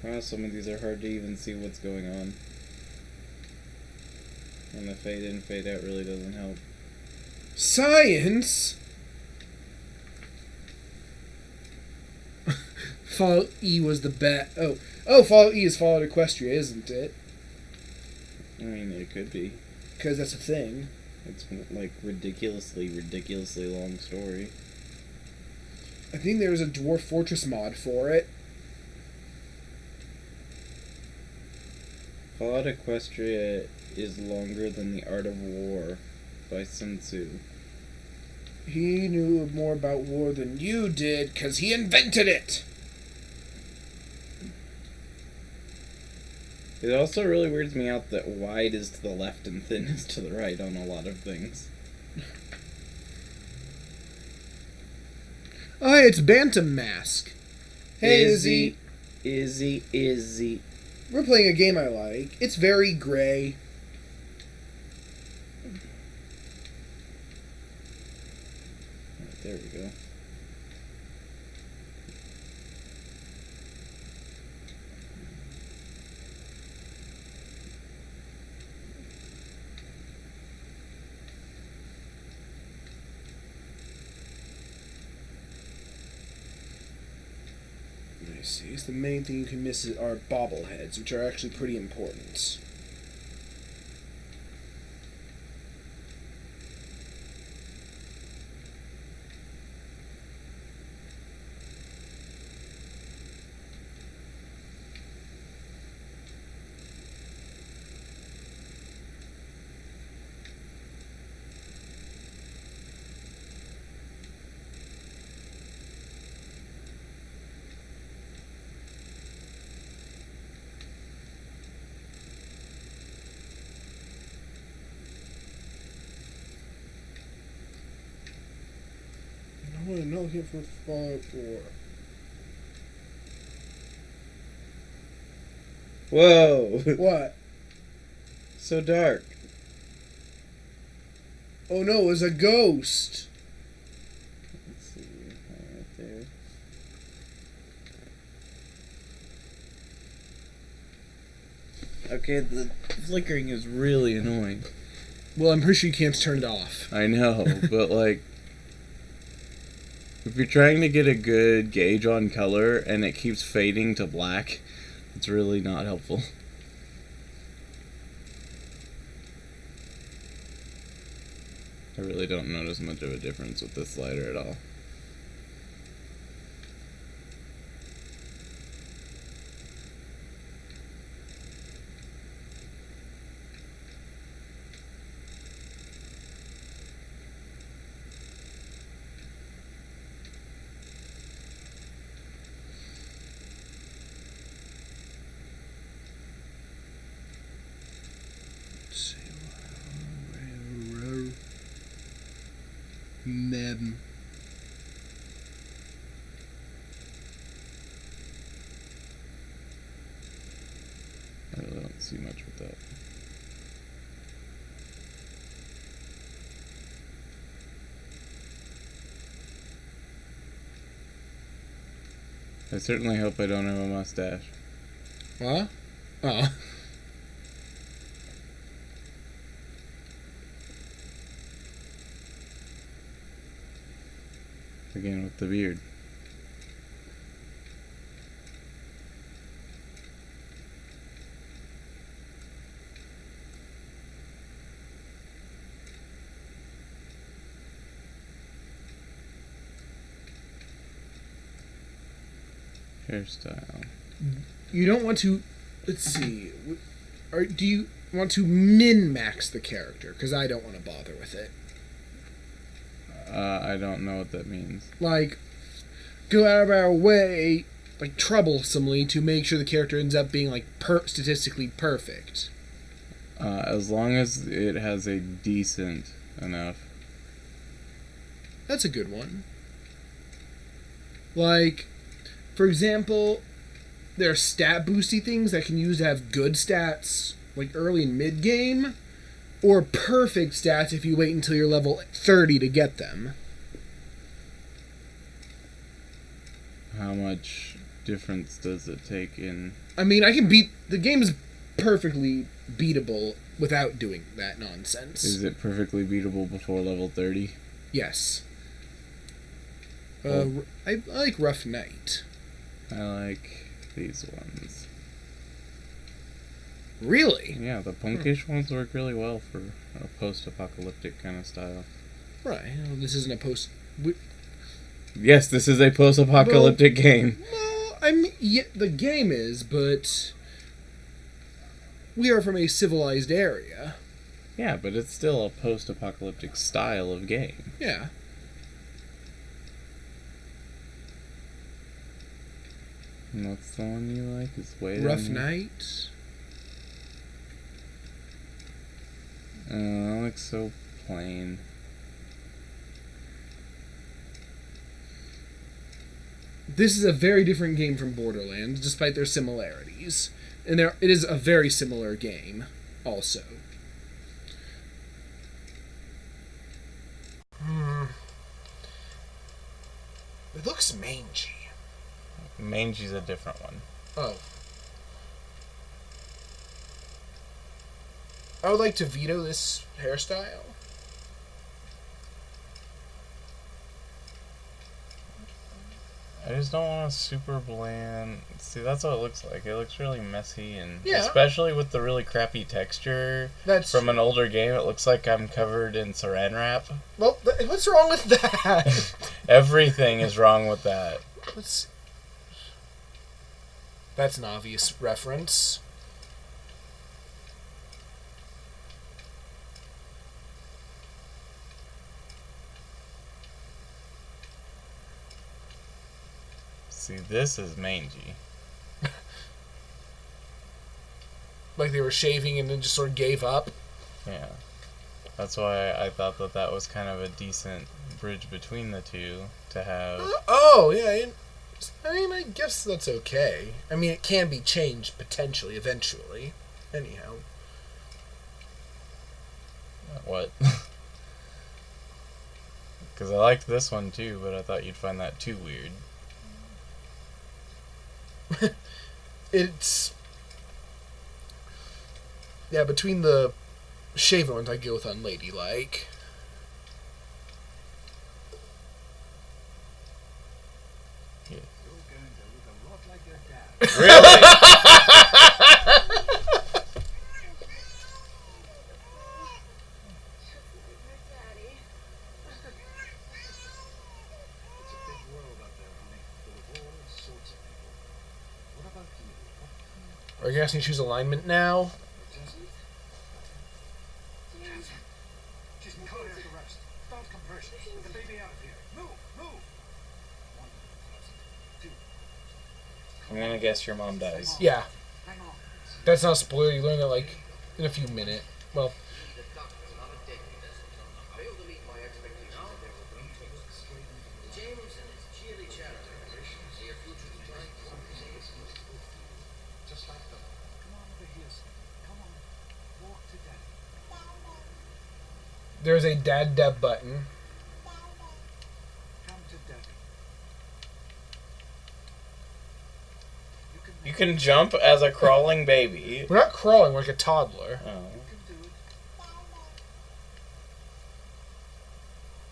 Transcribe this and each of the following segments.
Wow, some of these are hard to even see what's going on. And the fade in, fade out really doesn't help. Science? Fallout E was the bet. Oh, Fallout E is Fallout Equestria, isn't it? I mean, it could be. Because that's a thing. It's like ridiculously long story. I think there was a Dwarf Fortress mod for it. Fallout Equestria is longer than The Art of War by Sun Tzu. He knew more about war than you did, because he invented it! It also really weirds me out that wide is to the left and thin is to the right on a lot of things. Oh, hey, it's Bantam Mask. Hey, Izzy. Izzy. We're playing a game I like. It's very gray. Right, there we go. I see. The main thing you can miss are bobbleheads, which are actually pretty important. I want to know here for Fallout 4. Whoa! What? So dark. Oh no, it was a ghost! Let's see, right there. Okay, the flickering is really annoying. Well, I'm pretty sure you can't turn it off. I know, but like, if you're trying to get a good gauge on color and it keeps fading to black, it's really not helpful. I really don't notice much of a difference with this slider at all. Mem. I really don't see much with that. I certainly hope I don't have a mustache. What? Oh. Again with the beard. Hairstyle. You don't want to... Let's see. Do you want to min-max the character? Because I don't want to bother with it. I don't know what that means. Like, go out of our way, like, troublesomely, to make sure the character ends up being, like, statistically perfect. As long as it has a decent enough. That's a good one. Like, for example, there are stat boosty things that can use to have good stats, like early and mid game, or perfect stats if you wait until you're level 30 to get them. How much difference does it take in... I mean, I can beat... The game is perfectly beatable without doing that nonsense. Is it perfectly beatable before level 30? Yes. Oh. I like Rough Night. I like these ones. Really? Yeah, the punkish ones work really well for a post-apocalyptic kind of style. Right. Well, this isn't a post... Yes, this is a post-apocalyptic game. Well, I mean, yeah, the game is, but... We are from a civilized area. Yeah, but it's still a post-apocalyptic style of game. Yeah. And that's the one you like? Is way Rough down here? Night. That looks so plain. This is a very different game from Borderlands, despite their similarities. And it is a very similar game, also. It looks mangy. Mangy's a different one. Oh. I would like to veto this hairstyle. I just don't want a super bland... See, that's what it looks like. It looks really messy, and Yeah. especially with the really crappy texture That's from an older game, it looks like I'm covered in saran wrap. well. What's wrong with that? Everything is wrong with that. Let's. That's an obvious reference. See, this is mangy. Like they were shaving and then just sort of gave up. Yeah. That's why I thought that that was kind of a decent bridge between the two to have. Oh, yeah. I mean, I guess that's okay. I mean, it can be changed potentially, eventually. Anyhow. What? Because I liked this one too, but I thought you'd find that too weird. It's... Yeah, between the shaven ones, I'd go with unladylike. Yeah. You're going to look a lot like your dad. Really? It's a big world out there, honey, full of all sorts of people. What about you? What Are you asking to choose alignment now? Jasmine? Jasmine. She's been cardiac arrest. Start compression. Get the baby out of here. Move! Move! 1,000. 2. I'm gonna guess your mom dies. Yeah. Hang on. That's not a spoiler. You learn that, like, in a few minutes. Well, Just like that. Come on over here, son. Come on. Walk to daddy. there's a dad button. Come to daddy. You can jump as a crawling baby. We're not crawling, we're like a toddler. Oh. You can do it.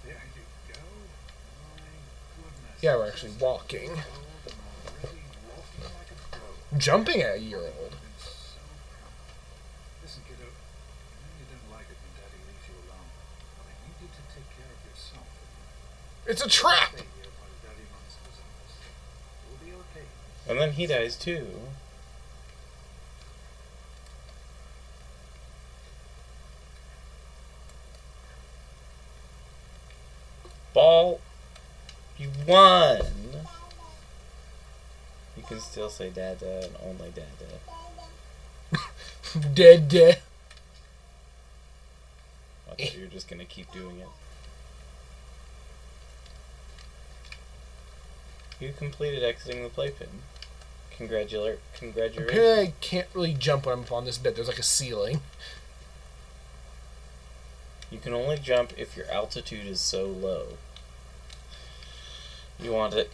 There you go. My goodness. Yeah, we're actually walking. Oh, I'm already walking like a pro. Jumping at a year-old. I've been so proud. Listen, kiddo. I know you don't like it when Daddy leaves you alone, but I need you to take care of yourself. It's a trap! Stay here while Daddy runs those hours. We'll be okay. And then he dies too. Ball. You won. You can still say Dada and only Dada. Dead. I thought you were just gonna keep doing it. You completed exiting the playpen. Congratulations. Apparently I can't really jump when I'm up on this bit. There's like a ceiling. You can only jump if your altitude is so low. You want it.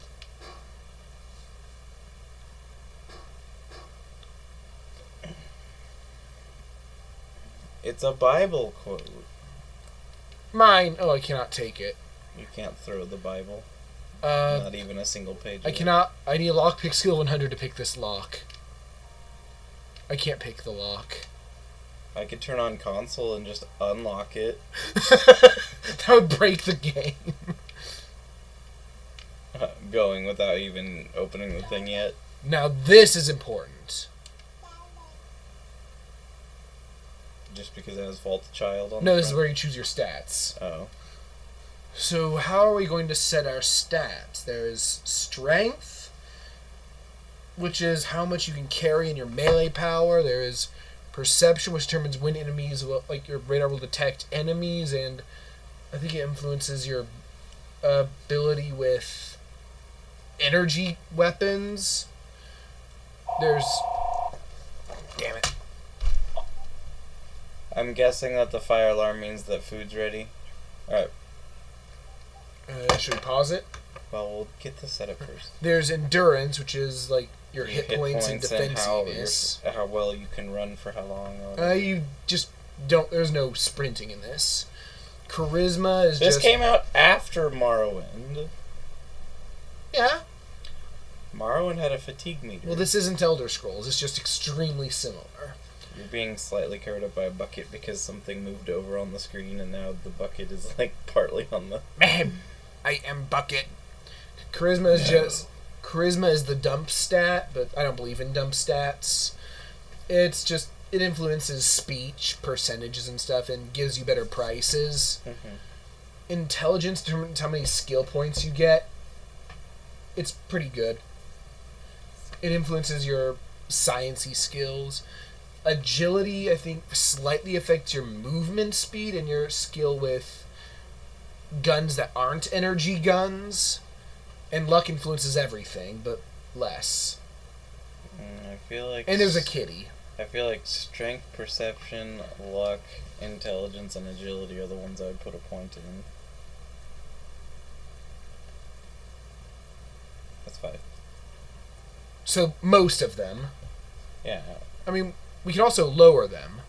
It's a Bible quote. Mine. Oh, I cannot take it. You can't throw the Bible. Uh, Not even a single page. I of it. cannot. I need a lockpick skill 100 to pick this lock. I can't pick the lock. I could turn on console and just unlock it. That would break the game. Going without even opening the thing yet. Now this is important. Just because it has Vault Child on No, the this is front? where you choose your stats. Oh. So how are we going to set our stats? There is strength, which is how much you can carry in your melee power. There is perception, which determines when enemies will, like your radar will detect enemies, and I think it influences your ability with energy weapons. There's, damn it. I'm guessing that the fire alarm means that food's ready. Alright, Should we pause it? well, we'll get this set up first. There's endurance, which is like your hit points and how, defensiveness. how well you can run for how long. Or whatever. You just don't. There's no sprinting in this. Charisma is This just. came out after Morrowind. Yeah. Morrowind had a fatigue meter. Well, this isn't Elder Scrolls. It's just extremely similar. You're being slightly covered up by a bucket because something moved over on the screen and now the bucket is like partly on the... I am Bucket. Charisma is just. Charisma is the dump stat, but I don't believe in dump stats. It's just. It influences speech, percentages, and stuff, and gives you better prices. Intelligence determines how many skill points you get. It's pretty good. It influences your sciencey skills. Agility, I think, slightly affects your movement speed and your skill with guns that aren't energy guns. And luck influences everything, but less. I feel like... And there's a kitty. I feel like strength, perception, luck, intelligence, and agility are the ones I would put a point in. That's 5. So most of them. Yeah. I mean, we can also lower them.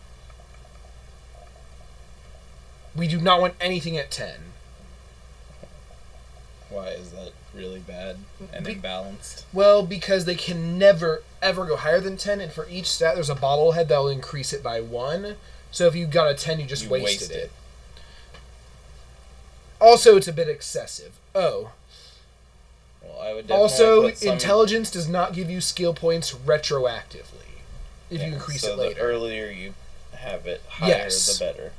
We do not want anything at 10. Why is that really bad and imbalanced? Well, because they can never, ever go higher than 10, and for each stat there's a bottlehead that will increase it by 1. So if you got a 10, you just You wasted wasted. it. Also, it's a bit excessive. Oh. Well, I would definitely Also, put some... intelligence does not give you skill points retroactively. If you increase so it later. the earlier you have it, higher Yes. the better.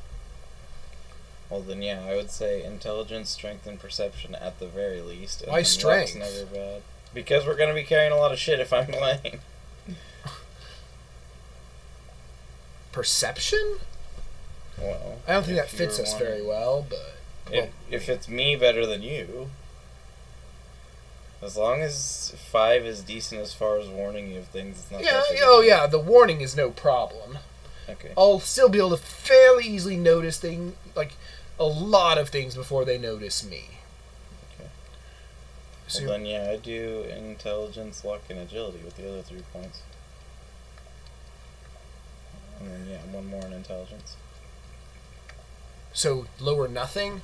Well then, yeah, I would say intelligence, strength, and perception at the very least. And Why then luck's strength? never bad. Because we're gonna be carrying a lot of shit if I'm playing. Perception? Well, I don't think that if fits you're us wanting- very well, but... If it's me better than you, as long as 5 is decent as far as warning you of things, it's not Yeah, that big oh of a deal. yeah, the warning is no problem. Okay. I'll still be able to fairly easily notice things, like a lot of things before they notice me. Okay. So, Well then, yeah, I do intelligence, luck, and agility with the other 3 points. And then, yeah, 1 more in intelligence. so lower nothing?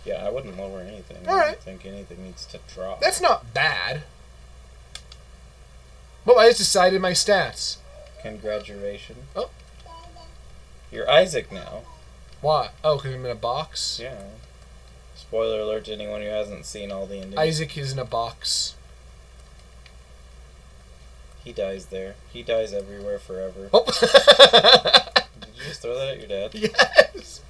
Yeah, I wouldn't lower anything. I Alright. don't think anything needs to drop. That's not bad. Well, I just decided my stats. Congratulations. Oh. You're Isaac now. Why? Oh, because I'm in a box? Yeah. Spoiler alert to anyone who hasn't seen all the endings. Isaac is in a box. He dies there. He dies everywhere forever. Oh! Did you just throw that at your dad? Yes!